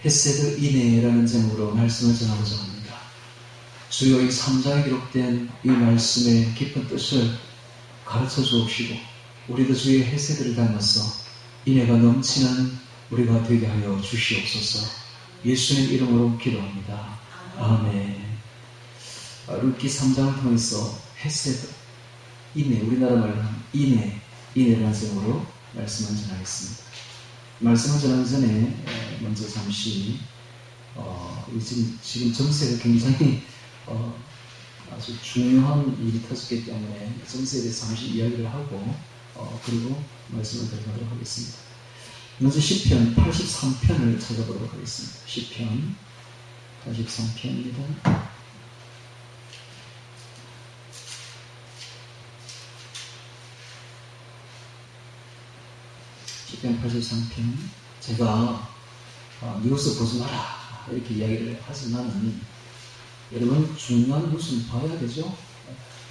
헤세드 이네라는 제목으로 말씀을 전하고자 합니다. 주여 이 3장에 기록된 이 말씀의 깊은 뜻을 가르쳐 주옵시고 우리도 주의 헤세드를 닮아서 인애가 넘치는 우리가 되게 하여 주시옵소서. 예수님 이름으로 기도합니다. 아멘. 룻기 3장을 통해서 헤세드, 인애, 우리나라 말로 하면 인애라는 제목으로 말씀을 전하겠습니다. 말씀을 전하기 전에 먼저 잠시 지금 정세가 굉장히 아주 중요한 일이 터졌기 때문에 정세에 대해서 잠시 이야기를 하고 그리고 말씀을 드리도록 하겠습니다. 먼저 시편 83편을 찾아보도록 하겠습니다. 시편 83편입니다. 시편 83편. 제가 뉴스 보지 마라 이렇게 이야기를 하지만은 여러분 중요한 뉴스는 봐야 되죠.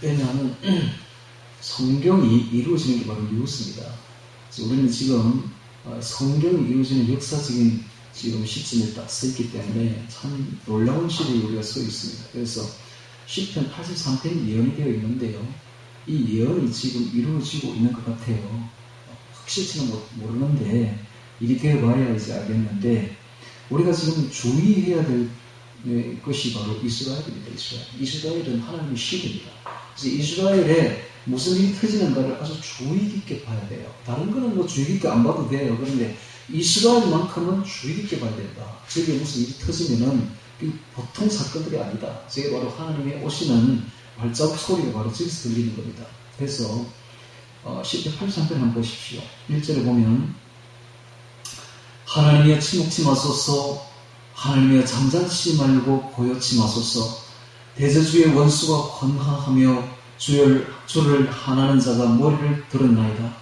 왜냐하면 성경이 이루어지는 게 바로 뉴스입니다. 우리는 지금 성경이 이루어지는 역사적인 지금 시점에 딱 서 있기 때문에 참 놀라운 시대에 우리가 서 있습니다. 그래서 시편 83편이 예언이 되어 있는데요. 이 예언이 지금 이루어지고 있는 것 같아요. 확실치는 모르는데 일이 되어봐야 이제 알겠는데 우리가 지금 주의해야 될 것이 바로 이스라엘입니다. 이스라엘은 하나님의 시대입니다. 그래서 이스라엘에 무슨 일이 터지는가를 아주 주의 깊게 봐야 돼요. 다른 거는 뭐 주의 깊게 안 봐도 돼요. 그런데 이스라엘만큼은 주의 깊게 봐야 된다. 저게 무슨 일이 터지면은 보통 사건들이 아니다. 저게 바로 하나님의 오시는 발자국 소리가 바로 저기서 들리는 겁니다. 그래서 시편 83편 한번 보십시오. 1절에 보면 하나님이여 침묵치 마소서, 하나님이여 잠잠치 말고 고요치 마소서. 대저주의 원수가 권하하며 주를 하나는 자가 머리를 들었나이다.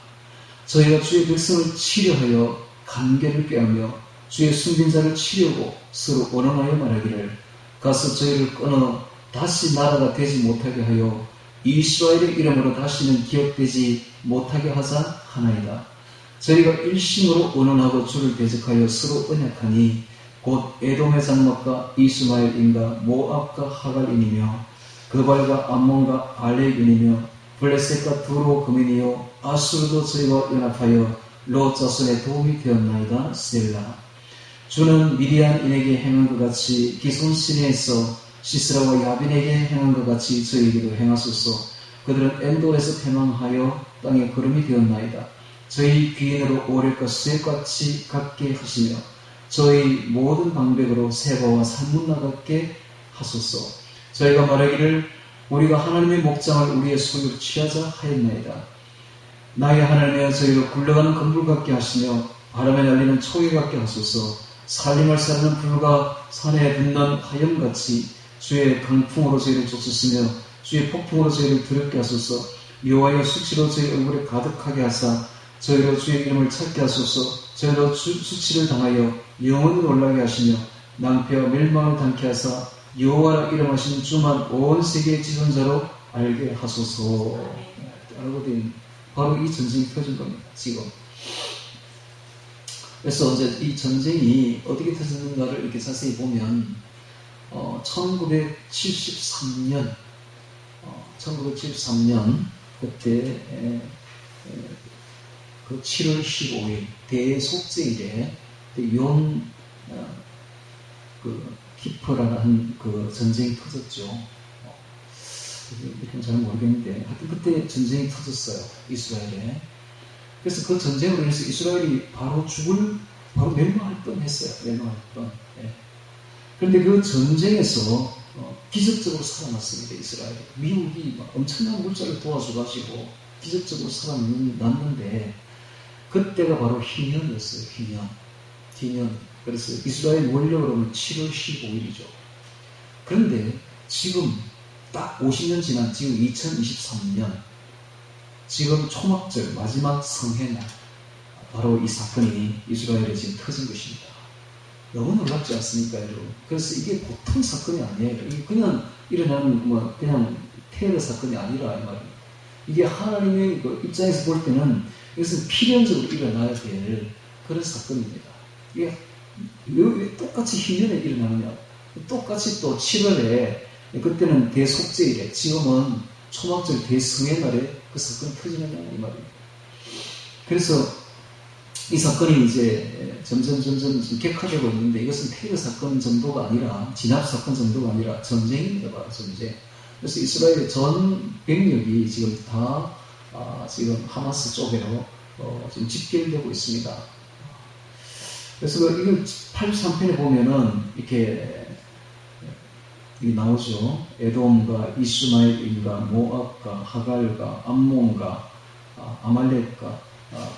저희가 주의 백성을 치려하여 간계를 꾀하며 주의 숨긴 자를 치려고 서로 원언하여 말하기를 가서 저희를 끊어 다시 나라가 되지 못하게 하여 이스라엘의 이름으로 다시는 기억되지 못하게 하자 하나이다. 저희가 일심으로 원언하고 주를 대적하여 서로 언약하니 곧 에돔의 장막과 이스마엘인과 모압과 하갈인이며 그발과 암몬과 알렙인이며 블레셋과 두로 금인이요 아수르도 저희와 연합하여 롯 자손의 도움이 되었나이다. 셀라. 주는 미디안인에게 행한 것 같이 기손 시내에서 시스라와 야빈에게 행한 것 같이 저희에게도 행하소서. 그들은 엔도에서 패망하여 땅에 구름이 되었나이다. 저희 귀인으로 오렐과 수액같이 같게 하시며 저희 모든 방백으로 세바와 살문나 같게 하소서. 저희가 말하기를 우리가 하나님의 목장을 우리의 소유로 취하자 하였나이다. 나의 하나님이여 저희가 굴러가는 건물 같게 하시며 바람에 날리는 초계 같게 하소서. 살림할 사람은 불과 산에 붙는 하염같이 주의 강풍으로 저희를 쫓으시며 주의 폭풍으로 저희를 두렵게 하소서. 여호와여 수치로 저희 얼굴에 가득하게 하사 저희로 주의 이름을 찾게 하소서. 저희로 수치를 당하여 영원히 놀라게 하시며 낭패와 멸망을 당케 하사 여호와라 이름하시는 주만 온 세계의 지존자로 알게 하소서. 알고 된 바로 이 전쟁이 터진 겁니다. 지금. 그래서 이제 이 전쟁이 어떻게 터졌는가를 이렇게 자세히 보면 1973년 그때 그 7월 15일 대속죄일에 키프라는 그 전쟁이 터졌죠. 이렇게 잘 모르겠는데 하여튼 그때 전쟁이 터졌어요. 이스라엘에. 그래서 그 전쟁으로 인해서 이스라엘이 바로 멸망할 뻔했어요. 멸망할 뻔. 예. 그런데 그 전쟁에서 기적적으로 살아났습니다. 이스라엘이. 미국이 엄청난 물자를 도와줘가지고 기적적으로 살아났는데 그때가 바로 희년이었어요. 희년. 그래서 이스라엘 원력으로 보면 7월 15일이죠. 그런데 지금 딱 50년 지난 지금 2023년 지금 초막절 마지막 성회날 바로 이 사건이 이스라엘에 지금 터진 것입니다. 너무 놀랍지 않습니까, 여러분? 그래서 이게 보통 사건이 아니에요. 이게 그냥 일어나는 그냥 테러 사건이 아니라 이 말이에요. 이게 하나님의 입장에서 볼 때는 이것은 필연적으로 일어나야 될 그런 사건입니다. 이게 왜 똑같이 희년에 일어나느냐. 똑같이 또 7월에, 그때는 대속죄일에, 지금은 초막절 대승의 날에 그 사건이 터지느냐, 이 말입니다. 그래서 이 사건이 이제 점점 격화되고 있는데, 이것은 테러 사건 정도가 아니라, 진압 사건 정도가 아니라 전쟁입니다, 바로 전쟁. 그래서 이스라엘의 전 병력이 지금 다 지금 하마스 쪽으로 지금 집결되고 있습니다. 그래서 이걸 83편에 보면은 이렇게 나오죠. 에돔과 이스마엘인과 모압과 하갈과 암몬과 아말렉과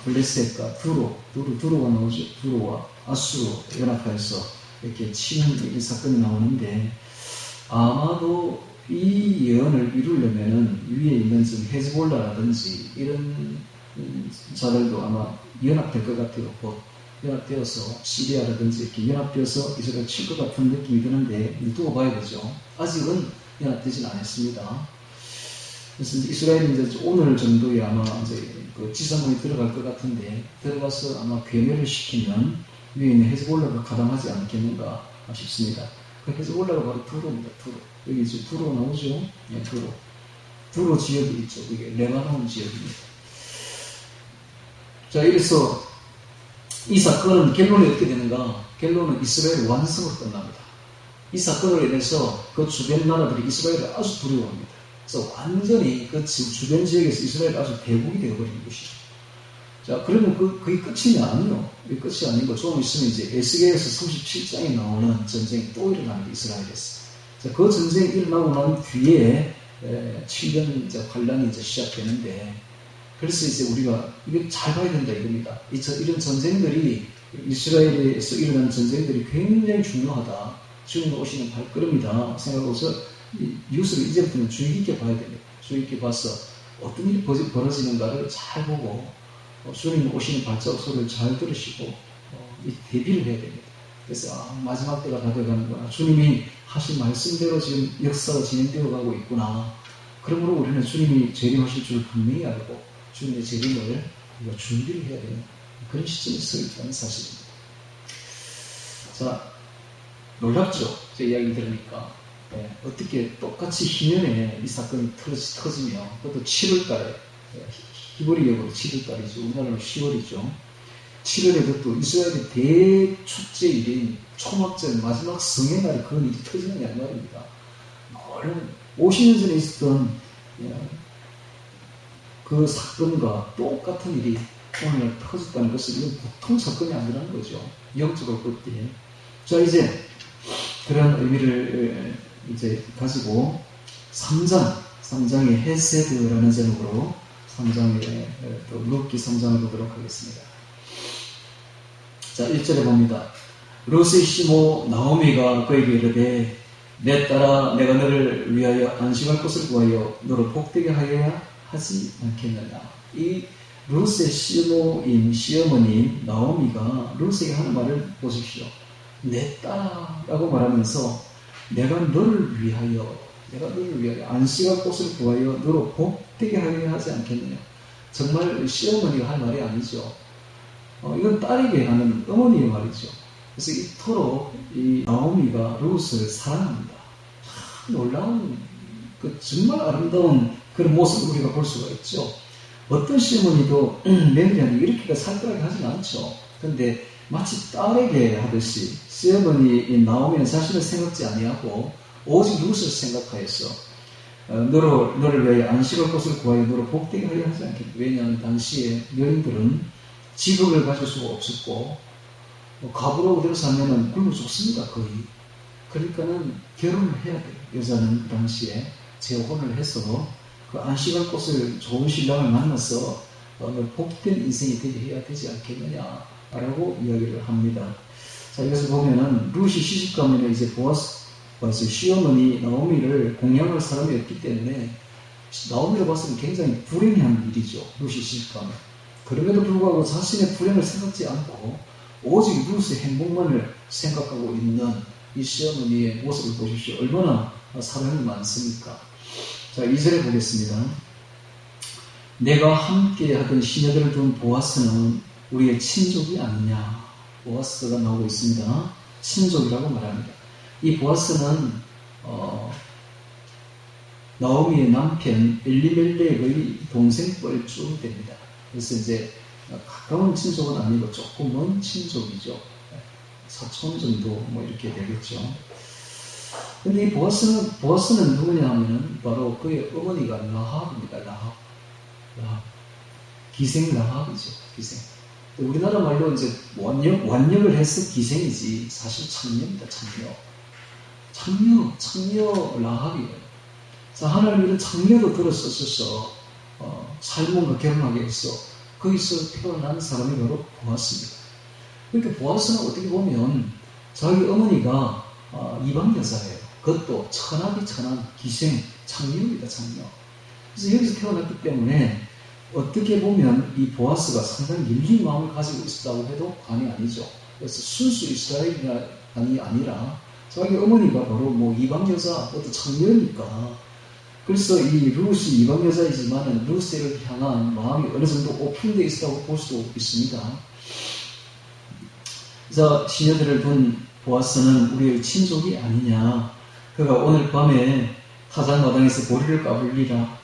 블레셋과 두로가 나오죠. 두로와 아수로 연합해서 이렇게 치는 이 사건이 나오는데, 아마도 이 예언을 이루려면은 위에 있는 지금 헤즈볼라라든지 이런 자들도 아마 연합될 것 같아요. 곧 연합되어서 시리아라든지 이렇게 연합되어서 이스라엘 칠 것 같은 느낌이 드는데, 두고 봐야 되죠. 아직은 연합되진 않았습니다. 그래서 이스라엘이 이제 오늘 정도에 아마 이제 그 지상군이 들어갈 것 같은데, 들어가서 아마 괴멸을 시키면 위에 있는 헤즈볼라가 가담하지 않겠는가 싶습니다. 그 헤즈볼라가 바로 두로입니다. 여기 이제 두로 나오죠? 네, 두로 지역이 있죠. 이게 레바논 지역입니다. 자, 이래서 이 사건은 결론이 어떻게 되는가? 결론은 이스라엘 완성으로 끝납니다. 이 사건으로 인해서 그 주변 나라들이 이스라엘을 아주 두려워합니다. 그래서 완전히 그 주변 지역에서 이스라엘이 아주 대국이 되어버리는 것이죠. 자, 그러면 그게 끝이 아니요. 그게 끝이 아닌 거. 조금 있으면 이제 에스겔에서 37장에 나오는 전쟁이 또 일어납니다. 이스라엘에서. 자, 그 전쟁이 일어나고 난 뒤에 7년 이제 환란이 이제 시작되는데, 그래서 이제 우리가 이게 잘 봐야 된다 이겁니다. 이런 전쟁들이, 이스라엘에서 일어나는 전쟁들이 굉장히 중요하다. 주님 오시는 발걸음이다 생각하고서 이 뉴스를 이제부터는 주의 깊게 봐야 됩니다. 주의 깊게 봐서 어떤 일이 벌어지는가를 잘 보고 주님 오시는 발자국 소리를 잘 들으시고 대비를 해야 됩니다. 그래서 마지막 때가 다 돼가는구나. 주님이 하신 말씀대로 지금 역사가 진행되어 가고 있구나. 그러므로 우리는 주님이 재림하실 줄 분명히 알고 주님의 재림을 우리가 준비를 해야 되는 그런 시점에 서 있다는 사실입니다. 자, 놀랍죠? 제 이야기 들으니까. 어떻게 똑같이 희년에 이 사건이 터지며, 그것도 7월달에, 히브리역으로 7월달이죠. 우리나라로 10월이죠. 7월에도 또 이스라엘의 대축제일인 초막절 마지막 성행날에 그런 일이 터지느냐 이 말입니다. 50년 전에 있었던 그 사건과 똑같은 일이 오늘 터졌다는 것은 이건 보통 사건이 아니라는 거죠. 영적으로 볼 때. 자, 이제 그런 의미를 이제 가지고 3장의 헤세드라는 제목으로 3장의 또 룻기 3장을 보도록 하겠습니다. 자, 1절에 봅니다. 룻의 시모 나오미가 그에게 이르되 내 딸아 내가 너를 위하여 안식할 곳을 구하여 너를 복되게 하여야 하지 않겠느냐. 이 룻의 시모인 시어머니 나오미가 룻에게 하는 말을 보십시오. 내 딸아라고 말하면서 내가 너를 위하여 안식할 곳을 구하여 너로 복되게 하여야 하지 않겠느냐. 정말 시어머니가 할 말이 아니죠. 이건 딸에게 하는 어머니의 말이죠. 그래서 이토록 이 나오미가 룻을 사랑합니다. 참 놀라운, 정말 아름다운 그런 모습을 우리가 볼 수가 있죠. 어떤 시어머니도 며느리한테 이렇게 살뜰하게 하진 않죠. 그런데 마치 딸에게 하듯이 시어머니 나오미는 자신을 생각지 아니하고 오직 룻을 생각하여서 너를 위하여 안식할 곳을 구하여 너를 복되게 하려 하지 않겠다. 왜냐하면 당시에 여인들은 직업을 가질 수가 없었고 가부로 들어서 하면은 굶어 죽습니다. 거의. 그러니까는 결혼을 해야 돼요. 여자는 그 당시에 재혼을 해서 그 안식할 곳을 좋은 신랑을 만나서 복된 인생이 되게 해야 되지 않겠느냐라고 이야기를 합니다. 자, 이것을 보면은 룻이 시집가면 이제 보아스 시어머니 나오미를 공양할 사람이 없기 때문에 나오미를 봤을 때 굉장히 불행한 일이죠. 룻이 시집가면. 그럼에도 불구하고 자신의 불행을 생각지 않고 오직 룻의 행복만을 생각하고 있는 이 시어머니의 모습을 보십시오. 얼마나 사랑이 많습니까? 자, 2절에 보겠습니다. 내가 함께 하던 시녀들을 둔 보아스는 우리의 친족이 아니냐. 보아스가 나오고 있습니다. 친족이라고 말합니다. 이 보아스는 나오미의 남편 엘리멜렉의 동생뻘쯤 됩니다. 그래서 이제 가까운 친족은 아니고 조금 먼 친족이죠. 사촌 정도 뭐 이렇게 되겠죠. 근데 이 보아스는 누구냐 하면은 바로 그의 어머니가 라합입니다. 라합. 기생 라합이죠. 기생. 우리나라 말로 이제 완역을 해서 기생이지 사실 창녀입니다. 창녀 라합이에요. 자, 하나님 이런 창녀도 들었었어서 살몬과 결혼하게 해서 거기서 태어난 사람이 바로 보아스입니다. 그러니까 보아스는 어떻게 보면 자기 어머니가 이방 여자예요. 그것도 천하기 천한 기생 창녀입니다. 창녀. 그래서 여기서 태어났기 때문에 어떻게 보면 이 보아스가 상당히 열린 마음을 가지고 있었다고 해도 과언이 아니죠. 그래서 순수 이스라엘이 아니라 자기 어머니가 바로 뭐 이방 여자, 어떤 창녀니까. 그래서 이 룻이 이방 여자이지만 룻을 향한 마음이 어느 정도 오픈되어 있었다고 볼 수도 있습니다. 그래서 시녀들을 둔 보아스는 우리의 친족이 아니냐. 그가 오늘 밤에 타작마당에서 보리를 까불리라.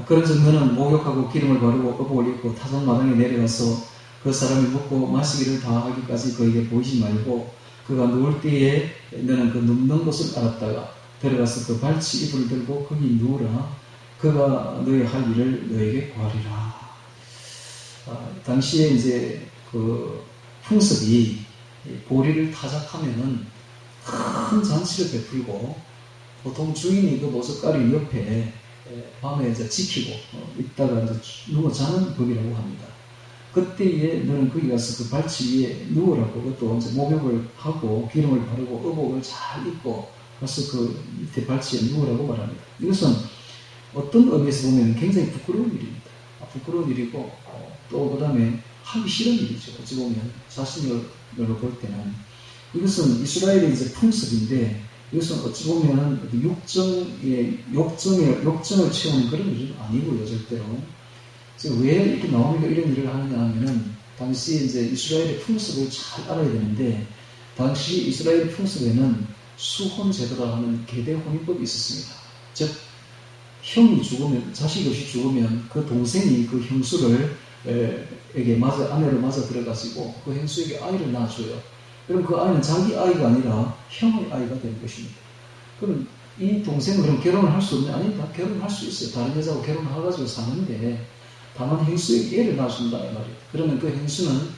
그런 정도는 목욕하고 기름을 바르고 업을 입고 타작마당에 내려가서 그 사람이 먹고 마시기를 다 하기까지 그에게 보이지 말고 그가 누울 때에 너는 그 눕는 곳을 알았다가 들어가서 그 발치 이불을 들고 거기 누우라. 그가 너의 할 일을 너에게 구하리라. 당시에 이제 그 풍습이 보리를 타작하면은 큰 잔치를 베풀고 보통 주인이 그 모습가리 옆에 밤에 이제 지키고 있다가 이제 누워 자는 법이라고 합니다. 그때에 너는 거기 가서 그 발치 위에 누우라고 그것도 이제 목욕을 하고 기름을 바르고 의복을 잘 입고 가서 그 밑에 발치에 누우라고 말합니다. 이것은 어떤 의미에서 보면 굉장히 부끄러운 일입니다. 부끄러운 일이고 또 그 다음에 하기 싫은 일이죠. 어찌 보면 자신으로 볼 때는 이것은 이스라엘의 이제 풍습인데 이것은 어찌 보면 욕정을 채우는 그런 일은 아니고요, 절대로. 왜 이렇게 나오니까 이런 일을 하느냐 하면은 당시 이제 이스라엘의 풍습을 잘 알아야 되는데 당시 이스라엘 풍습에는 수혼제도라 하는 계대 혼인법이 있었습니다. 즉 형이 죽으면 자식 없이 죽으면 그 동생이 그 형수를 아내를 맞아 들어가지고 그 형수에게 아이를 낳아줘요. 그럼 그 아이는 자기 아이가 아니라 형의 아이가 되는 것입니다. 그럼 이 동생은 그럼 결혼을 할 수 없냐? 아니, 다 결혼할 수 있어요. 다른 여자하고 결혼해가지고 사는데 다만 형수에게 애를 낳아준다 이 말이에요. 그러면 그 형수는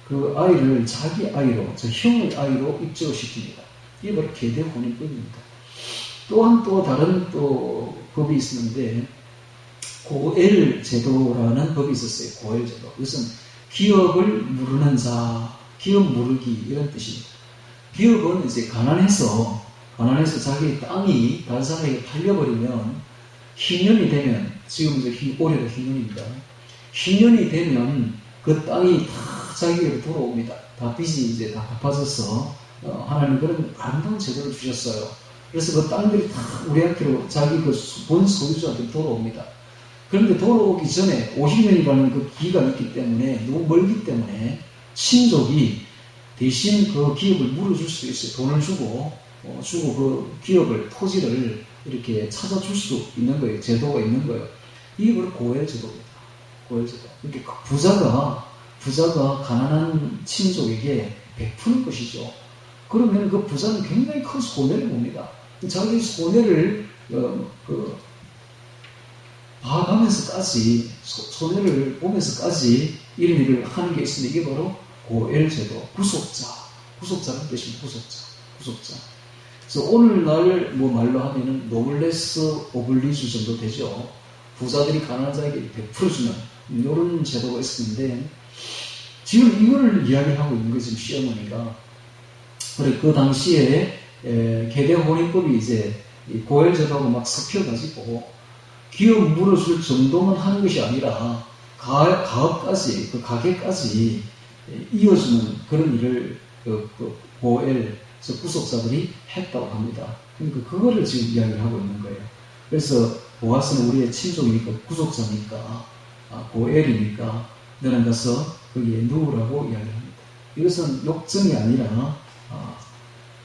그 아이를 자기 아이로, 저 형의 아이로 입적을 시킵니다. 이게 바로 계대 혼인법입니다. 또한 또 다른 또 법이 있었는데 고엘 제도라는 법이 있었어요. 고엘 제도. 이것은 기업을 무르는 자, 기업 무르기 이런 뜻입니다. 기업은 이제 가난해서 자기 땅이 다른 사람에게 팔려버리면 흰년이 되면 지금 이제 올해가 흰년입니다. 흰년이 되면 그 땅이 다 자기에게 돌아옵니다. 다 빚이 이제 다 갚아져서 하나님 그런 아름다운 제도를 주셨어요. 그래서 그 땅들이 다 우리한테로 자기 그 본 소유자한테 돌아옵니다. 그런데 돌아오기 전에 50년이라는 그 기간이 있기 때문에 너무 멀기 때문에 친족이 대신 그 기업을 물어줄 수 있어요. 돈을 주고 그 기업을, 토지를 이렇게 찾아줄 수 있는 거예요. 제도가 있는 거예요. 이게 바로 고엘 제도입니다. 고엘 제도. 이렇게 부자가 가난한 친족에게 베푸는 것이죠. 그러면 그 부자는 굉장히 큰 손해를 봅니다. 자기 손해를 봐가면서까지, 손해를 보면서까지 이런 일을 하는 게 있는데 이게 바로 고엘 제도, 구속자라는 뜻입니다. 구속자. 그래서 오늘날 말로 하면은 노블레스 오블리주 정도 되죠. 부자들이 가난한 자에게 베풀어주는 이런 제도가 있었는데 지금 이걸 이야기하고 있는 거죠. 시어머니가. 그래 그 당시에 계대 혼인법이 이제 고엘 제도하고 막 섞여가지고 기업 물어줄 정도만 하는 것이 아니라 가업까지, 그 가게까지 이어주는 그런 일을 고엘, 구속자들이 했다고 합니다. 그러니까 그거를 지금 이야기를 하고 있는 거예요. 그래서 보아스는 우리의 친족이니까 구속자니까 고엘이니까 너는 가서 거기에 누우라고 이야기합니다. 이것은 욕정이 아니라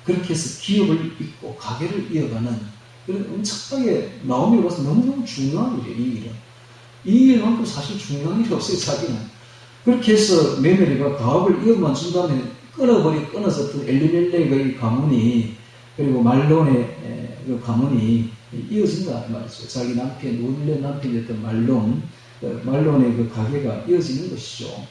그렇게 해서 기업을 잇고 가게를 이어가는 그런 엄청나게 나오미로 봐서 너무너무 중요한 일이에요. 이 일은. 이 일만큼 사실 중요한 일이 없어요. 자기는. 그렇게 해서 메멜리가 가업을 이어만 준 다음에 끊어졌던 엘리멜렉의 가문이 그리고 말론의 그 가문이 이어진다 말이죠. 자기 남편, 원래 남편이었던 말론의 그 가게가 이어지는 것이죠.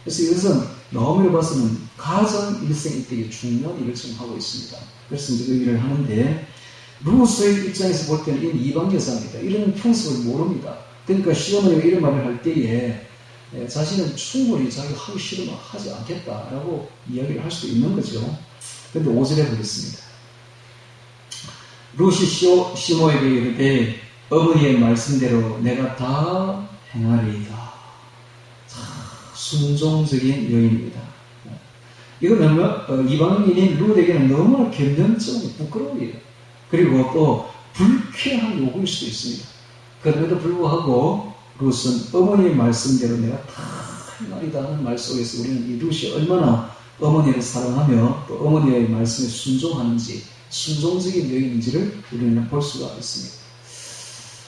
그래서 이것은 나오미로 봐서는 가장 일생이 되게 중요한 일을 지금 하고 있습니다. 그래서 이제 그 일을 하는데 루스의 입장에서 볼 때는 이건 이방 여자입니다. 이런 풍습을 모릅니다. 그러니까 시어머니가 이런 말을 할 때에 자신은 충분히 자기가 하기 싫으면 하지 않겠다라고 이야기를 할 수도 있는 거죠. 그런데 5절에 보겠습니다. 루시 시모에게 이르되 어머니의 말씀대로 내가 다 행하리이다. 순종적인 여인입니다. 이건 이방인인 룻에게는 너무나 변명적인 부끄러운 일이에요. 그리고 또 불쾌한 요구일 수도 있습니다. 그럼에도 불구하고 룻은 어머니의 말씀대로 내가 다 행하리다 하는 말 속에서 우리는 이 룻이 얼마나 어머니를 사랑하며 또 어머니의 말씀에 순종하는지 순종적인 여인인지를 우리는 볼 수가 있습니다.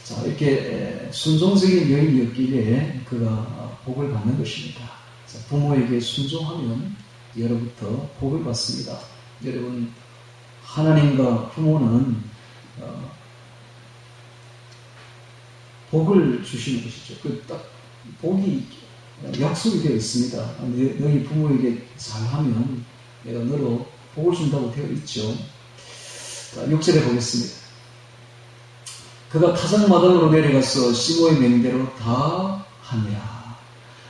자, 이렇게 순종적인 여인이었기에 그가 복을 받는 것입니다. 자, 부모에게 순종하면 예로부터 복을 받습니다. 여러분, 하나님과 부모는 복을 주시는 것이죠. 그 딱 복이 약속이 되어 있습니다. 너희 부모에게 잘하면 내가 너로 복을 준다고 되어 있죠. 자, 6절에 보겠습니다. 그가 타작마당으로 내려가서 시모의 명대로 다 하니라.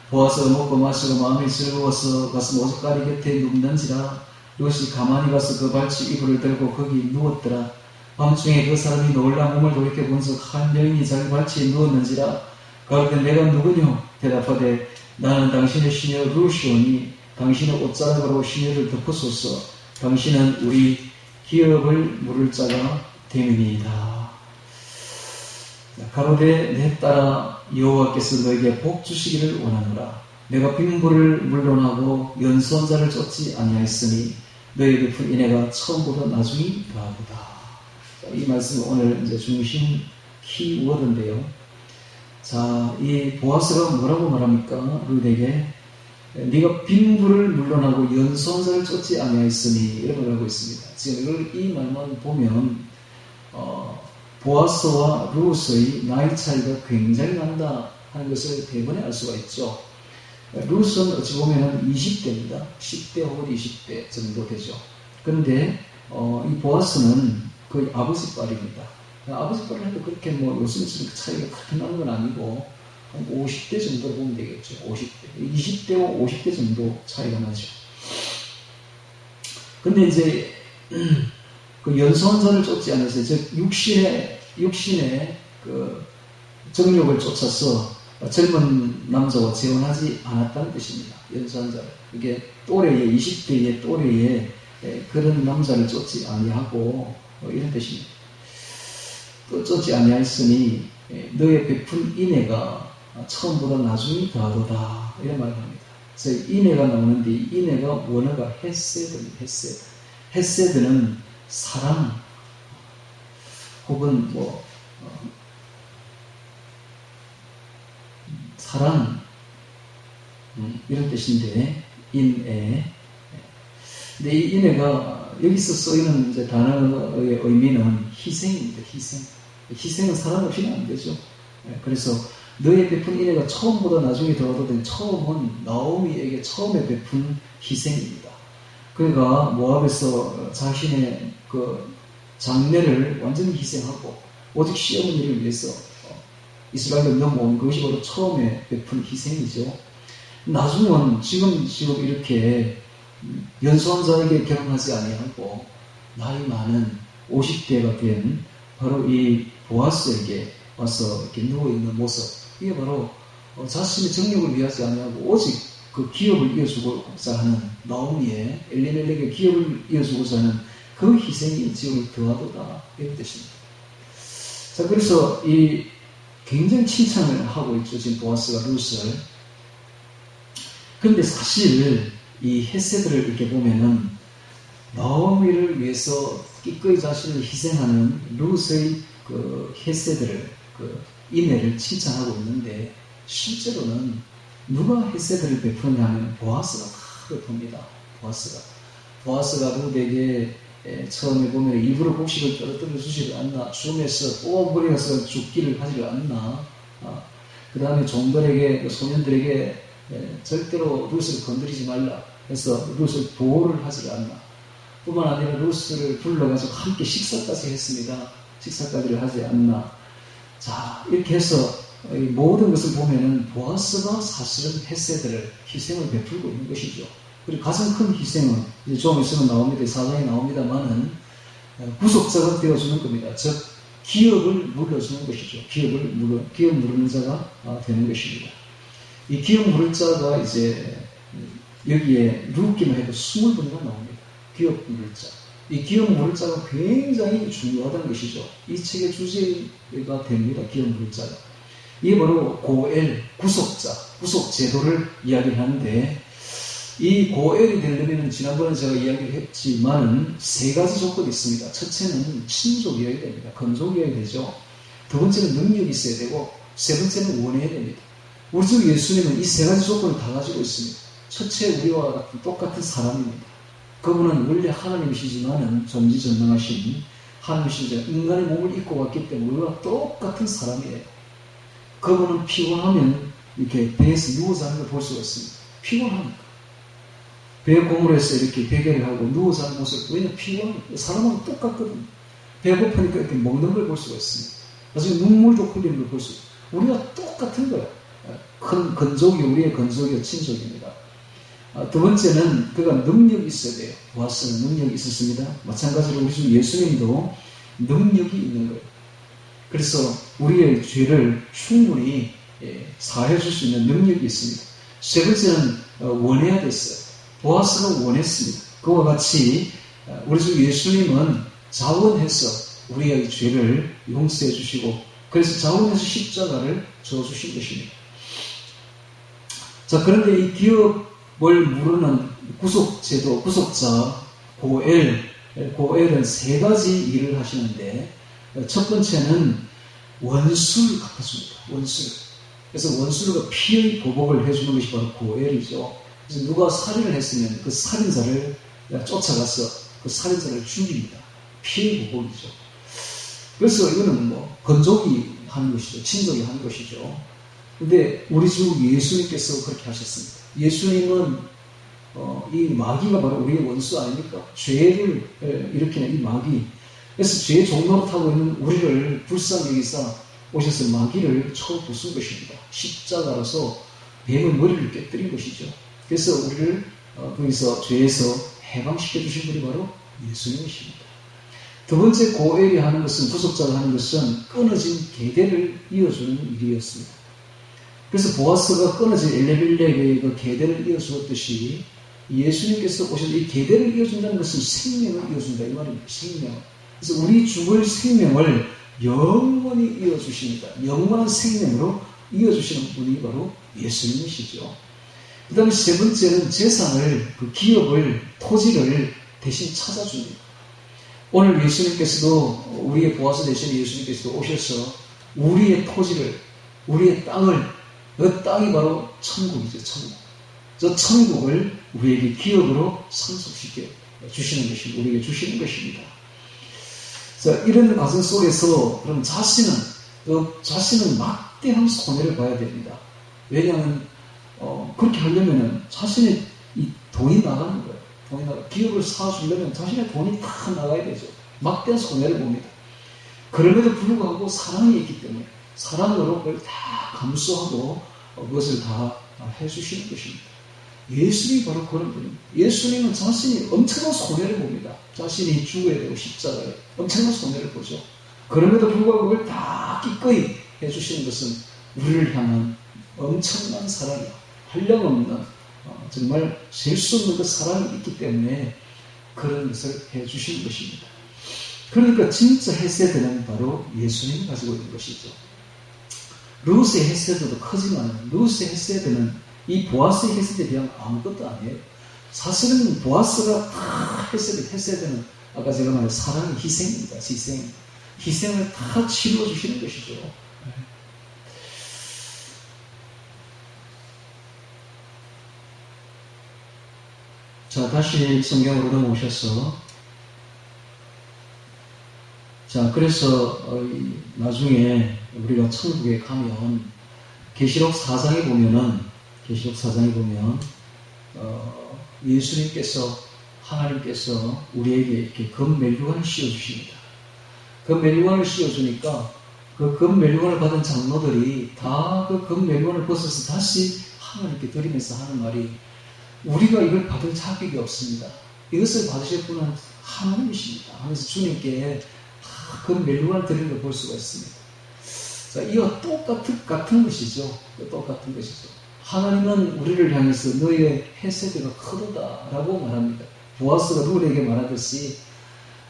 보아서 먹고 마시고 마음이 즐거워서 가서 모색가리 곁에 눕는지라. 롯이 가만히 가서 그 발치 이불을 들고 거기 누웠더라. 밤중에 그 사람이 놀라 몸을 돌이켜 본즉 한 여인이 자기 발치에 누웠는지라. 가로되 내가 누구뇨? 대답하되 나는 당신의 시녀 루시오니 당신의 옷자락으로 시녀를 덮으소서. 당신은 우리 기업을 물을 자가 됨이니이다. 가로되 내 딸아 여호와께서 너에게 복 주시기를 원하노라. 내가 빈부를 물론하고 연수한 자를 쫓지 아니하였으니 너희 베푼 인애가 처음보다 나중이 더하도다. 이 말씀은 오늘 이제 중심 키워드인데요. 자, 이 보아스가 뭐라고 말합니까? 룻에게 네가 빈부를 물론하고 연수한 자를 쫓지 아니하였으니 이런 걸 하고 있습니다. 지금 이 말만 보면 보아스와 룻의 나이 차이가 굉장히 난다 하는 것을 대번에 알 수가 있죠. 룻은 어찌 보면 20대입니다. 10대 혹은 20대 정도 되죠. 그런데 이 보아스는 거의 아버지 딸입니다. 아버지 딸을 해도 그렇게 요즘처럼 차이가 그렇게 나는 건 아니고 한 50대 정도로 보면 되겠죠. 50대. 20대와 50대 정도 차이가 나죠. 근데 이제 그 연소한자를 쫓지 않아서 즉 육신의 그 정욕을 쫓아서 젊은 남자와 재혼하지 않았다는 뜻입니다. 연소한자를. 이게 또래의 20대의 또래의 그런 남자를 쫓지 아니하고 이런 뜻입니다. 또 쫓지 아니하였으니 너의 베푼 인애가 처음보다 나중이 더하도다 이런 말을 합니다. 그래서 인애가 나오는데 인애가 원어가 헤세드입니다. 헤세드는 사랑 혹은 사랑 이런 뜻인데 인애. 근데 이 인애가 여기서 쓰이는 이제 단어의 의미는 희생입니다. 희생은 사랑 없이는 안 되죠. 그래서 너의 베푼 인애가 처음보다 나중에 더하도록 처음은 나오미에게 처음에 베푼 희생입니다. 그가 모압에서 자신의 그 장래를 완전히 희생하고 오직 시어머니를 위해서 이스라엘을 넘어온 것이 바로 처음에 베푼 희생이죠. 나중은 지금 이렇게 연소한 자에게 결혼하지 아니하고 나이 많은 50대가 된 바로 이 보아스에게 와서 이렇게 누워있는 모습, 이게 바로 자신의 정력을 위하지 아니하고 오직 그 기업을 이어주고자 하는 나오미의 엘리멜렉의 기업을 이어주고자 하는 그 희생이 지옥을 더하도다 이런 뜻입니다. 자, 그래서 이 굉장히 칭찬을 하고 있죠. 지금 보아스가 룻을. 그런데 사실 이 헤세드를 이렇게 보면은 너미를 위해서 기꺼이 자신을 희생하는 룻의 그 헤세드를, 그 인애를 칭찬하고 있는데, 실제로는 누가 헤세드를 베푸느냐 하면 보아스가 다 베풉니다. 보아스가 룻에게 처음에 보면 일부러 곡식을 떨어뜨려 주지를 않나, 죽음에서 뽑아버려서 죽기를 하지를 않나, 그 다음에 종들에게, 소년들에게 절대로 룻을 건드리지 말라 해서 룻을 보호를 하지를 않나, 뿐만 아니라 룻을 불러가지고 함께 식사까지 했습니다. 식사까지를 하지 않나. 자, 이렇게 해서 모든 것을 보면은 보아스가 사실은 헤세드를, 희생을 베풀고 있는 것이죠. 그리고 가장 큰 희생은 이제 좀 있으면 나옵니다. 사장에 나옵니다만은 구속자가 되어주는 겁니다. 즉 기업을 물려주는 것이죠. 기업 물는 자가 되는 것입니다. 이 기업 물을 자가 이제 여기에 룻기만 해도 20분이나 나옵니다. 기업 물을 자. 이 기업 물을 자가 굉장히 중요하다는 것이죠. 이 책의 주제가 됩니다. 기업 물을 자가. 이게 바로 고엘, 구속자, 구속 제도를 이야기하는데, 이 고엘이 되려면 지난번에 제가 이야기를 했지만 세 가지 조건이 있습니다. 첫째는 친족이어야 됩니다. 건족이어야 되죠. 두 번째는 능력이 있어야 되고, 세 번째는 원해야 됩니다. 우리 주 예수님은 이 세 가지 조건을 다 가지고 있습니다. 첫째, 우리와 같은 똑같은 사람입니다. 그분은 원래 하나님이시지만은 전지전능하신 하나님이시지만 인간의 몸을 입고 왔기 때문에 우리와 똑같은 사람이에요. 그분은 피곤하면 이렇게 배에서 누워서 하는 걸 볼 수가 있습니다. 피곤하니까. 배 고무를 해서 이렇게 베개를 하고 누워서 하는 모습, 왜냐면 피곤하니까. 사람하고 똑같거든요. 배고프니까 이렇게 먹는 걸 볼 수가 있습니다. 나중에 눈물도 흘리는 걸 볼 수가 있습니다. 우리가 똑같은 거예요. 큰 건족이 우리의 건족이요 친족입니다. 두 번째는 그가 능력이 있어야 돼요. 보아스는 능력이 있었습니다. 마찬가지로 우리 주 예수님도 능력이 있는 거예요. 그래서 우리의 죄를 충분히 사해 줄 수 있는 능력이 있습니다. 세 번째는 원해야 됐어요. 보아스가 원했습니다. 그와 같이 우리 주 예수님은 자원해서 우리의 죄를 용서해 주시고, 그래서 자원해서 십자가를 져 주신 것입니다. 자, 그런데 이 기업을 물으는 구속제도, 구속자, 고엘은 세 가지 일을 하시는데, 첫 번째는 원수를 갚아줍니다. 원수를. 그래서 원수가 피의 보복을 해주는 것이 바로 고엘이죠. 그래서 누가 살인을 했으면 그 살인자를 쫓아가서 그 살인자를 죽입니다. 피의 보복이죠. 그래서 이거는 건족이 하는 것이죠. 친족이 하는 것이죠. 근데 우리 주 예수님께서 그렇게 하셨습니다. 예수님은 이 마귀가 바로 우리의 원수 아닙니까? 죄를 일으키는 이 마귀. 그래서 죄의 종로로 타고 있는 우리를 불쌍히 여기사 오셔서 마귀를 쳐 부순 것입니다. 십자가로서 뱀의 머리를 깨뜨린 것이죠. 그래서 우리를 거기서 죄에서 해방시켜 주신 분이 바로 예수님이십니다. 두 번째 고엘이 하는 것은, 구속자가 하는 것은 끊어진 계대를 이어주는 일이었습니다. 그래서 보아스가 끊어진 엘레빌레의 그 계대를 이어주었듯이 예수님께서 오셔서 이 계대를 이어준다는 것은 생명을 이어준다 이 말입니다. 생명. 그래서 우리 죽을 생명을 영원히 이어주십니다. 영원한 생명으로 이어주시는 분이 바로 예수님이시죠. 그 다음에 세 번째는 재산을, 그 기업을, 토지를 대신 찾아줍니다. 오늘 예수님께서도, 우리의 보아스 대신 예수님께서도 오셔서 우리의 토지를, 우리의 땅을, 그 땅이 바로 천국이죠. 천국. 저 천국을 우리에게 기업으로 상속시켜 주시는 것입니다. 우리에게 주시는 것입니다. 자, 이런 과정 속에서 그럼 자신은 막대한 손해를 봐야 됩니다. 왜냐하면 그렇게 하려면 자신의 이 돈이 나가는 거예요. 기업을 사주려면 자신의 돈이 다 나가야 되죠. 막대한 손해를 봅니다. 그럼에도 불구하고 사랑이 있기 때문에 사랑으로 그걸 다 감수하고 그것을 다 해주시는 것입니다. 예수님이 바로 그런 분입니다. 예수님은 자신이 엄청난 손해를 봅니다. 자신이 죽어야 되고 십자가에 엄청난 손해를 보죠. 그럼에도 불구하고 그걸 다 기꺼이 해주시는 것은 우리를 향한 엄청난 사랑이야. 한량없는 정말 셀 수 없는 그 사랑이 있기 때문에 그런 것을 해주시는 것입니다. 그러니까 진짜 헤세드는 바로 예수님이 가지고 있는 것이죠. 룻의 헤세드도 크지만 룻의 헤세드는 이 보아스의 헤세드에 비하면 아무것도 아니에요. 사실은 보아스가 다 했어야 되는, 아까 제가 말한 사랑의 희생입니다. 희생을 다 치루어 주시는 것이죠. 자, 다시 성경으로 넘어오셔서, 자, 그래서 나중에 우리가 천국에 가면 계시록 4장에 보면 예수님께서, 하나님께서 우리에게 이렇게 금멜류관을 씌워주십니다. 금멜류관을 씌워주니까 그 금멜류관을 받은 장로들이 다 그 금멜류관을 벗어서 다시 하나님께 드리면서 하는 말이, 우리가 이걸 받을 자격이 없습니다. 이것을 받으실 분은 하나님이십니다 하면서 주님께 금멜류관을 드리는 걸 볼 수가 있습니다. 자, 이와 똑같은 것이죠. 똑같은 것이죠. 하나님은 우리를 향해서 너희의 헤세드가 크도다라고 말합니다. 보아스가 룰에게 말하듯이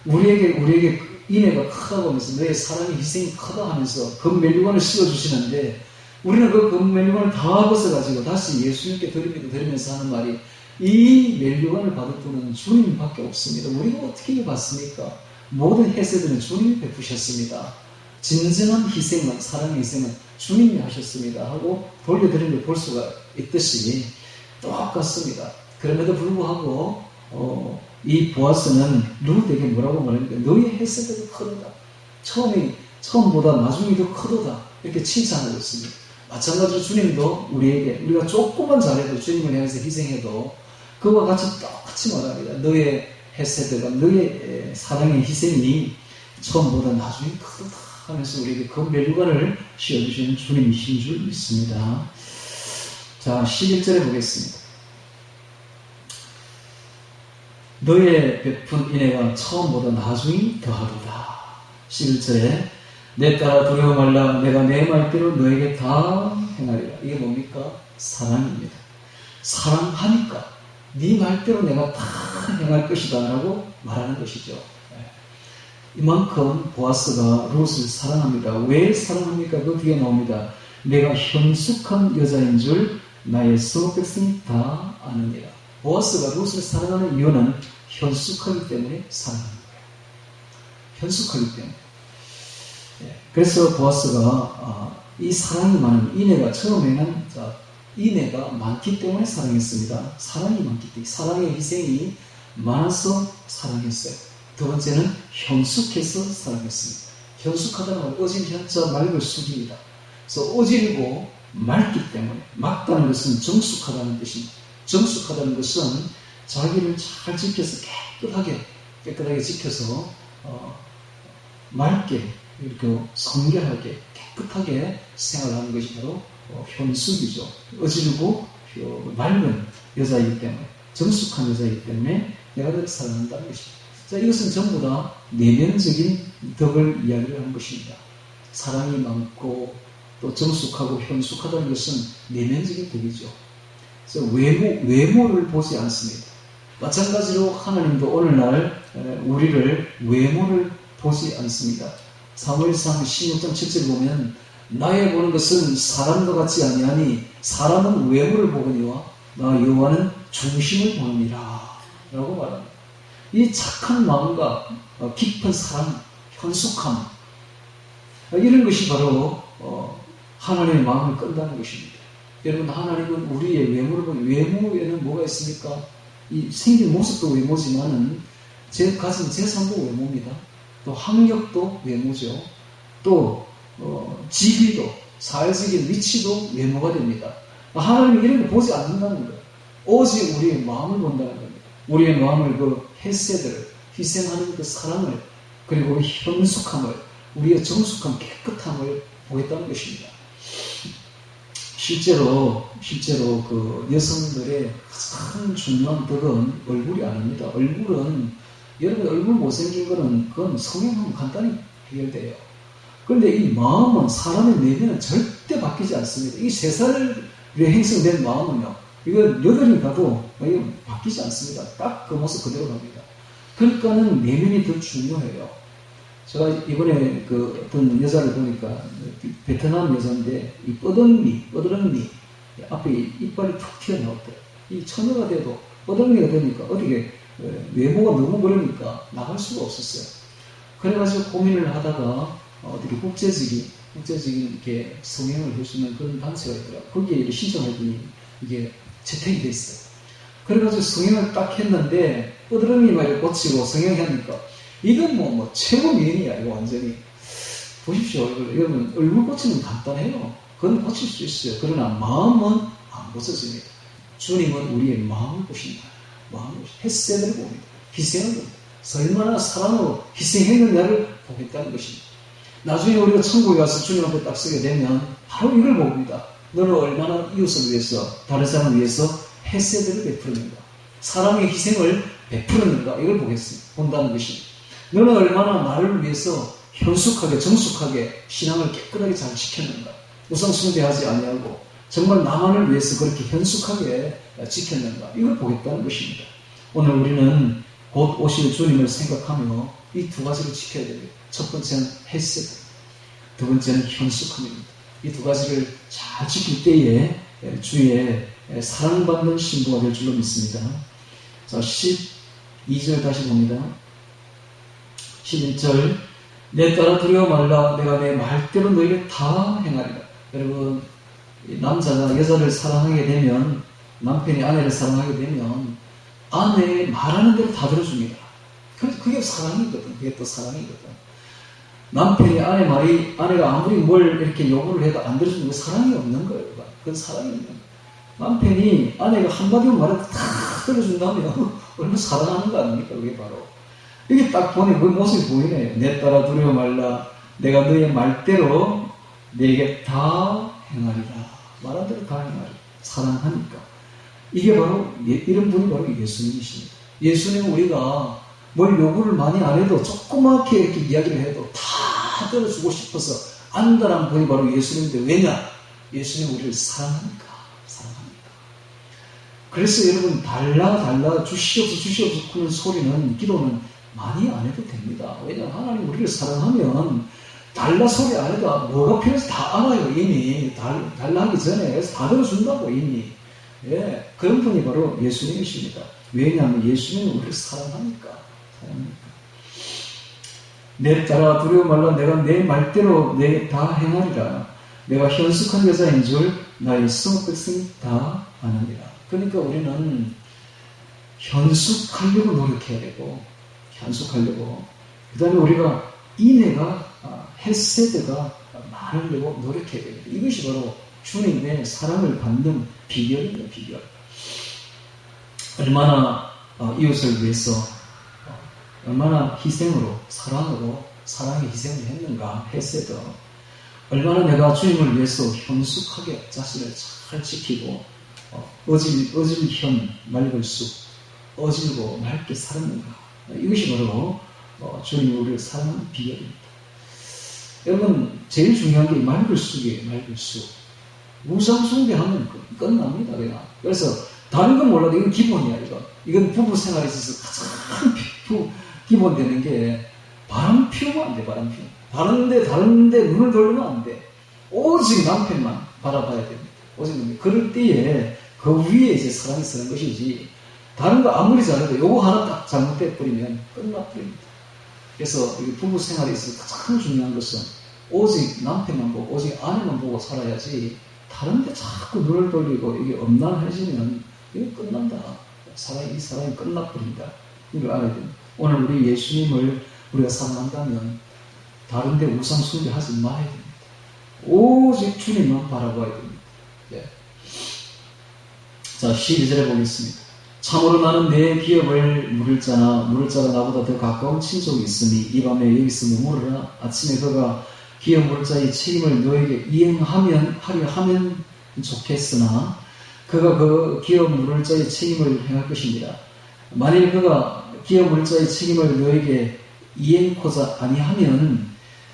우리에게 인애가 크다고 하면서 너의 사랑의 희생이 크다 하면서 금멜류관을 씌워주시는데, 우리는 그 금멜류관을 다 벗어가지고 다시 예수님께 드리면서 하는 말이, 이 멜류관을 받을 분은 주님밖에 없습니다. 우리가 어떻게 받습니까? 모든 헤세드는 주님이 베푸셨습니다. 진정한 희생은, 사랑의 희생은 주님이 하셨습니다 하고 돌려드리는 걸 볼 수가 있듯이 똑같습니다. 그럼에도 불구하고 이 보아스는 룻에게 뭐라고 말합니까? 너의 헤세드가 크도다. 처음보다 나중이 더 크도다. 이렇게 칭찬하고 있습니다. 마찬가지로 주님도 우리가 조금만 잘해도, 주님을 향해서 희생해도 그와 같이 똑같이 말합니다. 너의 헤세드가, 너의 사랑의 희생이 처음보다 나중이 크도다 하면서 우리에게 금멜류관을 씌워주시는 주님이신 줄 믿습니다. 자, 11절에 보겠습니다. 너의 베푼 인애가 처음보다 나중이 더하도다. 11절에 내 딸아 두려워 말라. 내가 내 말대로 너에게 다 행하리라. 이게 뭡니까? 사랑입니다. 사랑하니까 네 말대로 내가 다 행할 것이다 라고 말하는 것이죠. 이만큼 보아스가 룻을 사랑합니다. 왜 사랑합니까? 그 뒤에 나옵니다. 내가 현숙한 여자인 줄 나의 성읍 백성이 다 아느니라. 보아스가 룻을 사랑하는 이유는 현숙하기 때문에 사랑하는 거예요. 현숙하기 때문에. 그래서 보아스가 이 사랑이 많은, 인애가 처음에는 인애가 많기 때문에 사랑했습니다. 사랑이 많기 때문에, 사랑의 희생이 많아서 사랑했어요. 두 번째는 현숙해서 사랑했습니다. 현숙하다는 건 어진 현자 맑을 숙입니다. 그래서 어지르고 맑기 때문에, 맑다는 것은 정숙하다는 뜻입니다. 정숙하다는 것은 자기를 잘 지켜서 깨끗하게 지켜서 맑게, 이렇게 성결하게 깨끗하게 생활하는 것이 바로 현숙이죠. 어지르고 맑은 여자이기 때문에, 정숙한 여자이기 때문에 내가 더 사랑한다는 것입니다. 자, 이것은 전부 다 내면적인 덕을 이야기를 하는 것입니다. 사랑이 많고 또 정숙하고 현숙하다는 것은 내면적인 덕이죠. 그래서 외모를 보지 않습니다. 마찬가지로 하나님도 오늘날 우리를 외모를 보지 않습니다. 사무엘상 16장 7절 보면 나의 보는 것은 사람과 같지 아니하니 사람은 외모를 보거니와 나 여호와는 중심을 보느니라 라고 말합니다. 이 착한 마음과 깊은 사랑, 현숙함, 이런 것이 바로 하나님의 마음을 끈다는 것입니다. 여러분, 하나님은 우리의 외모를 보면, 외모에는 뭐가 있습니까? 이 생긴 모습도 외모지만은 가진 재산도 외모입니다. 또 학력도 외모죠. 또 지위도, 사회적인 위치도 외모가 됩니다. 하나님은 이런 거 보지 않는다는 거예요. 오직 우리의 마음을 본다는 겁니다. 우리의 마음을, 그 헤세드를, 희생하는 그 사랑을, 그리고 현숙함을, 우리의 정숙함, 깨끗함을 보겠다는 것입니다. 실제로 그 여성들의 가장 중요한 덕은 얼굴이 아닙니다. 여러분 얼굴 못생긴 거는 그건 성형하면 간단히 해결돼요. 그런데 이 마음은, 사람의 내면은 절대 바뀌지 않습니다. 이 세살에 형성된 마음은요, 이건 8이 가도 이건 바뀌지 않습니다. 딱 그 모습 그대로 갑니다. 그러니까는 내면이 더 중요해요. 제가 이번에 그 어떤 여자를 보니까 베트남 여자인데 이 뻐드렁니 앞에 이빨이 툭 튀어나왔대요. 이 처녀가 돼도 뻐덩이가 되니까 어떻게 외모가 너무 그러니까 나갈 수가 없었어요. 그래가지고 고민을 하다가 어떻게 국제적인 이렇게 성형을 해주는 그런 단체가 있더라고요. 거기에 신청했더니 이게 채택이 됐어요. 그래가지고 성형을 딱 했는데 뻐드렁이 말을 고치고 성형하니까 이건 뭐 최고 미인이야. 이거 완전히 보십시오. 이거는 얼굴 고치는 간단해요. 그건 고칠 수 있어요. 그러나 마음은 안 고쳐집니다. 주님은 우리의 마음을 보신다. 마음을 햇색을 봅니다. 희생을 봅니다. 얼마나 사랑으로 희생했느냐를 보겠다는 것입니다. 나중에 우리가 천국에 가서 주님 앞에 딱 서게 되면 바로 이걸 봅니다. 너는 얼마나 이웃을 위해서, 다른 사람을 위해서 햇색을 베풀었는가, 사랑의 희생을 베풀었는가, 이걸 본다는 것입니다. 너는 얼마나 나를 위해서 현숙하게, 정숙하게 신앙을 깨끗하게 잘 지켰는가, 우상숭배하지 아니하고 정말 나만을 위해서 그렇게 현숙하게 지켰는가, 이걸 보겠다는 것입니다. 오늘 우리는 곧 오실 주님을 생각하며 이 두 가지를 지켜야 됩니다. 첫 번째는 햇색, 두 번째는 현숙함입니다. 이 두 가지를 잘 지킬 때에 주의 사랑받는 신부가 될 줄로 믿습니다. 자, 12절 다시 봅니다. 11절, 내 따라 두려워 말라. 내가 내 말대로 너에게 다 행하리라. 여러분, 남자가 여자를 사랑하게 되면, 남편이 아내를 사랑하게 되면 아내의 말하는 대로 다 들어줍니다. 그게 사랑이거든. 그게 또 사랑이거든. 남편이 아내가 아무리 뭘 이렇게 요구를 해도 안 들어주는 게 사랑이 없는 거예요. 그건 사랑이 없는 거예요. 남편이 아내가 한마디만 말해도 다 들어준다면 얼마나 사랑하는 거 아닙니까? 그게 바로. 이게 딱 보니 그 모습이 보이네요. 내 따라 두려워 말라. 내가 너의 말대로 내게 다 행하리라. 말한 대로 다 행하리라. 사랑하니까. 이게 바로, 이런 분이 바로 예수님이십니다. 예수님은 우리가 뭘 요구를 많이 안 해도 조그맣게 이렇게 이야기를 해도 다 들어주고 싶어서 안다란 분이 바로 예수님인데, 왜냐? 예수님은 우리를 사랑하니까. 그래서 여러분, 달라 주시옵소서 하는 소리는, 기도는 많이 안 해도 됩니다. 왜냐하면 하나님 우리를 사랑하면 달라 소리 안 해도 뭐가 필요해서 다 알아요. 이미 달라 하기 전에. 그래서 다 들어준다고 이미. 예, 그런 분이 바로 예수님이십니다. 왜냐하면 예수님은 우리를 사랑하니까. 내 따라 두려워 말라. 내가 내 말대로 내게 다 행하리라. 내가 현숙한 여자인 줄 나의 성읍 백성이 다 아느니라. 그러니까 우리는 현숙하려고 노력해야 되고, 그 다음에 우리가 인애가, 헤세드가 많으려고 노력해야 됩니다. 이것이 바로 주님의 사랑을 받는 비결입니다. 비결. 얼마나 이웃을 위해서 얼마나 희생으로, 사랑의 희생을 했는가, 헤세드. 얼마나 내가 주님을 위해서 현숙하게 자신을 잘 지키고 어질현 맑을수, 어질고 맑게 살았는가. 이것이 바로 주님이 우리를 사랑하는 비결입니다. 여러분, 제일 중요한 게 맑을수. 우상숭배하면 끝납니다. 그냥. 그래서 다른 건 몰라도 이건 기본이야. 이건 부부 생활에 있어서 가장 기본 되는 게 바람 피우면 안 돼. 바람 피우면. 다른데 눈을 돌리면 안 돼. 오직 남편만 바라봐야 됩니다. 오직 그럴 때에 그 위에 이제 사랑이 서는 것이지, 다른 거 아무리 잘해도 요거 하나 딱 잘못돼 버리면 끝나버립니다. 그래서 부부 생활에 있어서 가장 중요한 것은 오직 남편만 보고, 오직 아내만 보고 살아야지, 다른데 자꾸 눈을 돌리고 이게 엄난해지면 이게 끝난다. 이 사랑이 끝나버린다. 이걸 알아야 됩니다. 오늘 우리 예수님을 우리가 사랑한다면 다른데 우상 숭배하지 말아야 됩니다. 오직 주님만 바라봐야 됩니다. 예. 자, 12절에 보겠습니다. 참으로 나는 내 기업을 물을 자가 나보다 더 가까운 친족이 있으니 이 밤에 여기서 머무르라. 아침에 그가 기업 물을 자의 책임을 너에게 하려 하면 좋겠으나 그가 그 기업 물을 자의 책임을 행할 것입니다. 만일 그가 기업 물을 자의 책임을 너에게 이행코자 아니하면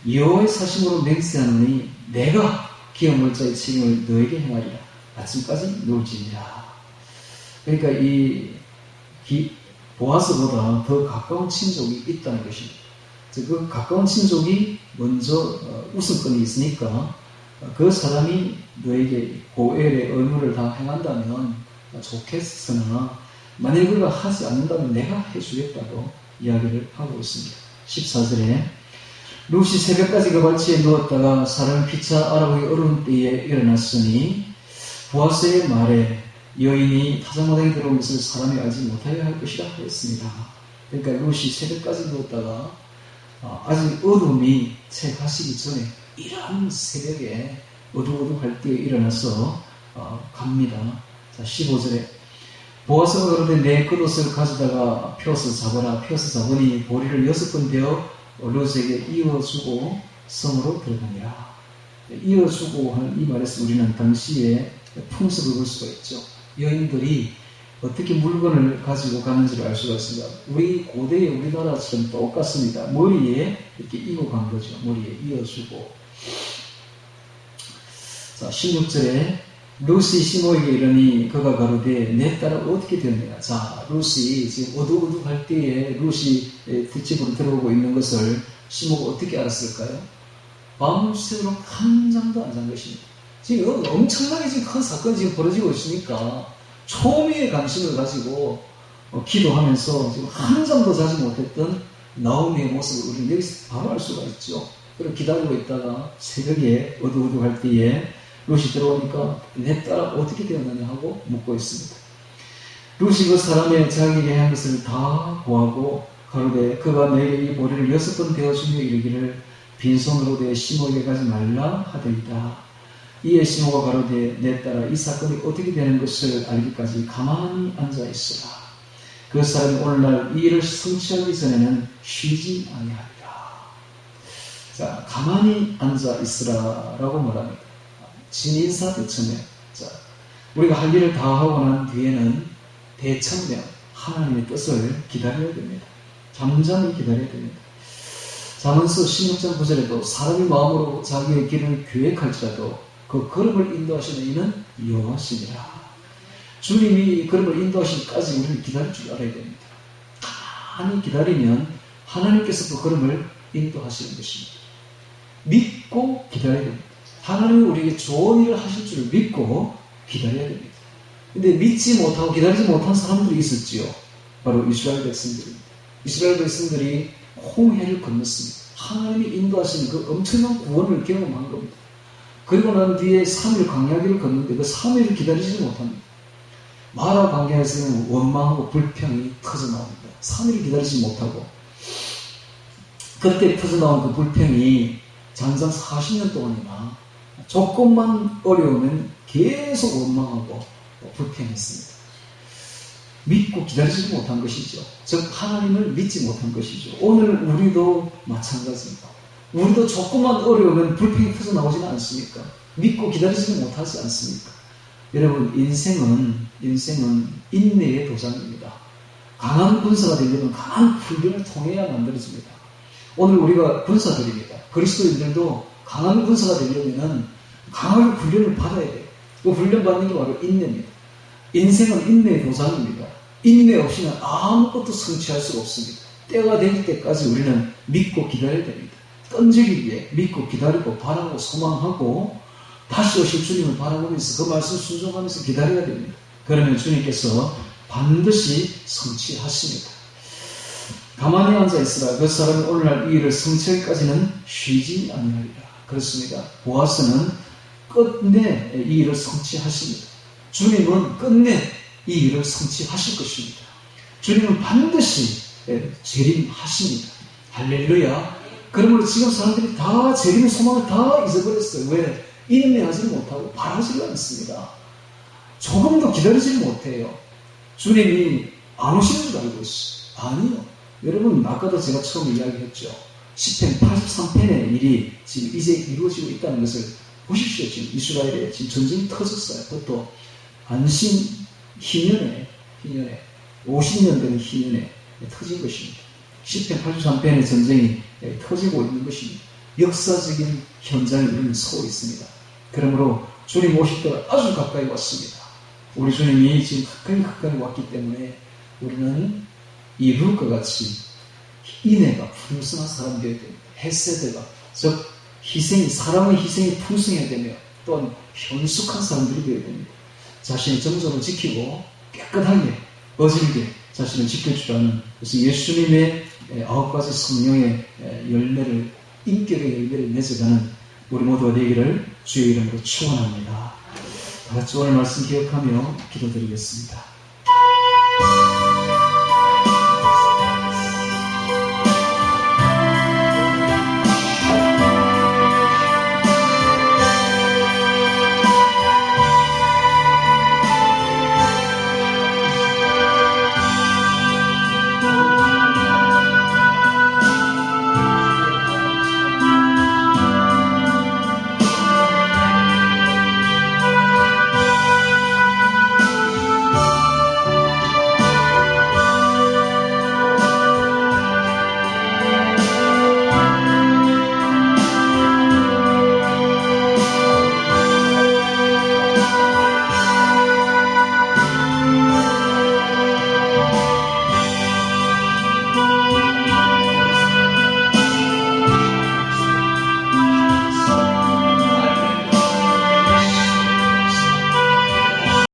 여호와의 사심으로 맹세하노니 내가 기업 물을 자의 책임을 너에게 행하리라. 아침까지 놀지니라. 그러니까 보아스보다 더 가까운 친족이 있다는 것입니다. 그 가까운 친족이 먼저 우선권이 있으니까 그 사람이 너에게 고엘의 의무를 다 행한다면 좋겠으나 만일 그가 하지 않는다면 내가 해주겠다고 이야기를 하고 있습니다. 14절에 룻이 새벽까지 그 발치에 누웠다가 사람을 피차 알아보기 어려운 때에 일어났으니 보아스의 말에 여인이 타작마당에 들어온 것을 사람이 알지 못하여 할 것이라 하였습니다. 그러니까 룻이 새벽까지 누웠다가 아직 어둠이 채 가시기 전에 이런 새벽에 어두어두할 때에 일어나서 갑니다. 자, 15절에 보아스가 그러되 내 겉옷을 가져다가 펴서 잡아라. 펴서 잡으니 보리를 6번 되어 룻에게 이어주고 성으로 들어가니라. 이어주고 하는 이 말에서 우리는 당시에 풍습을 볼 수가 있죠. 여인들이 어떻게 물건을 가지고 가는지를 알 수가 있습니다. 우리 고대의 우리나라처럼 똑같습니다. 머리에 이렇게 이고 간 거죠. 머리에 이어주고. 자, 16절에 룻이 시므에게 이르니 그가 가로되 내 딸은 어떻게 되었느냐. 자, 룻이 지금 어두어두할 때에 룻이 집으로 들어오고 있는 것을 시므가 어떻게 알았을까요? 밤새도록 한 잠도 안 잔 것입니다. 지금 엄청나게 지금 큰 사건이 지금 벌어지고 있으니까 초미의 관심을 가지고 기도하면서 지금 한 잠도 자지 못했던 나오미의 모습을 우리는 여기서 바로 알 수가 있죠. 그리고 기다리고 있다가 새벽에 어두어두할 때에 룻이 들어오니까 내 딸아 어떻게 되었느냐 하고 묻고 있습니다. 룻이 그 사람의 자기에게 한 것을 다 고하고 가로되 그가 내게 이 보리를 6번 되어주며 이르기를 빈손으로 내 시므에게 가지 말라 하더이다. 이에 시므가 가로되 내 딸아 이 사건이 어떻게 되는 것을 알기까지 가만히 앉아있으라. 그 사람이 오늘날 이 일을 성취하기 전에는 쉬지 아니하리라. 자, 가만히 앉아있으라 라고 말합니다. 진인사 대천명. 자, 우리가 할 일을 다 하고 난 뒤에는 대천명, 하나님의 뜻을 기다려야 됩니다. 잠잠히 기다려야 됩니다. 잠언서 16장 9절에도 사람이 마음으로 자기의 길을 계획할지라도 그 걸음을 인도하시는 이는 여호와시니라. 주님이 걸음을 인도하시기까지 우리는 기다릴 줄 알아야 됩니다. 가만히 기다리면 하나님께서 그 걸음을 인도하시는 것입니다. 믿고 기다려야 됩니다. 하나님이 우리에게 좋은 일을 하실 줄 믿고 기다려야 됩니다. 근데 믿지 못하고 기다리지 못한 사람들이 있었지요. 바로 이스라엘 백성들입니다. 이스라엘 백성들이 홍해를 건넜습니다. 하나님이 인도하신 그 엄청난 구원을 경험한 겁니다. 그리고 난 뒤에 3일 광야길을 걷는데 그 3일을 기다리지 못합니다. 마라 광야에서는 원망하고 불평이 터져나옵니다. 3일을 기다리지 못하고 그때 터져나온 그 불평이 장장 40년 동안이나 조금만 어려우면 계속 원망하고 불평했습니다. 믿고 기다리지 못한 것이죠. 즉 하나님을 믿지 못한 것이죠. 오늘 우리도 마찬가지입니다. 우리도 조금만 어려우면 불평이 터져나오지는 않습니까? 믿고 기다리지는 못하지 않습니까? 여러분 인생은 인내의 도장입니다. 강한 군사가 되려면 강한 훈련을 통해야 만들어집니다. 오늘 우리가 군사들입니다. 그리스도인들도 강한 군사가 되려면 강하게 훈련을 받아야 돼요. 그 훈련 받는 게 바로 인내입니다. 인생은 인내의 도장입니다. 인내 없이는 아무것도 성취할 수가 없습니다. 때가 될 때까지 우리는 믿고 기다려야 됩니다. 던지기 위해 믿고 기다리고 바라고 소망하고 다시 오실 주님을 바라보면서 그 말씀 순종하면서 기다려야 됩니다. 그러면 주님께서 반드시 성취하십니다. 가만히 앉아있으라. 그 사람이 오늘날 이 일을 성취하기까지는 쉬지 아니하리라. 그렇습니다. 보아스는 끝내 이 일을 성취하십니다. 주님은 끝내 이 일을 성취하실 것입니다. 주님은 반드시 재림하십니다. 할렐루야. 그러므로 지금 사람들이 다 재림의 소망을 다 잊어버렸어요. 왜? 인내하지 못하고 바라지를 않습니다. 조금도 기다리지 못해요. 주님이 안 오시는 줄 알고 있어요. 아니요. 여러분 아까도 제가 처음 이야기했죠. 시편 83편의 일이 지금 이제 이루어지고 있다는 것을 보십시오. 지금 이스라엘에 지금 전쟁이 터졌어요. 그것도 안심 희년에 50년 된 희년에 터진 것입니다. 시편 83편의 전쟁이 터지고 있는 것입니다. 역사적인 현장에 우리는 서고 있습니다. 그러므로 주님 오실 때가 아주 가까이 왔습니다. 우리 주님이 지금 가까이 왔기 때문에 우리는 이 룻과 같이 인애가 풍성한 사람이 되어야 됩니다. 헤세드가, 즉 사람의 희생이 풍성해야 되며 또한 현숙한 사람들이 되어야 됩니다. 자신의 정조를 지키고 깨끗하게 어질게 자신을 지켜주라는, 그래서 예수님의 9가지 성령의 열매를, 인격의 열매를 맺어가는 우리 모두가 되기를 주의 이름으로 축원합니다. 다 같이 오늘 말씀 기억하며 기도드리겠습니다.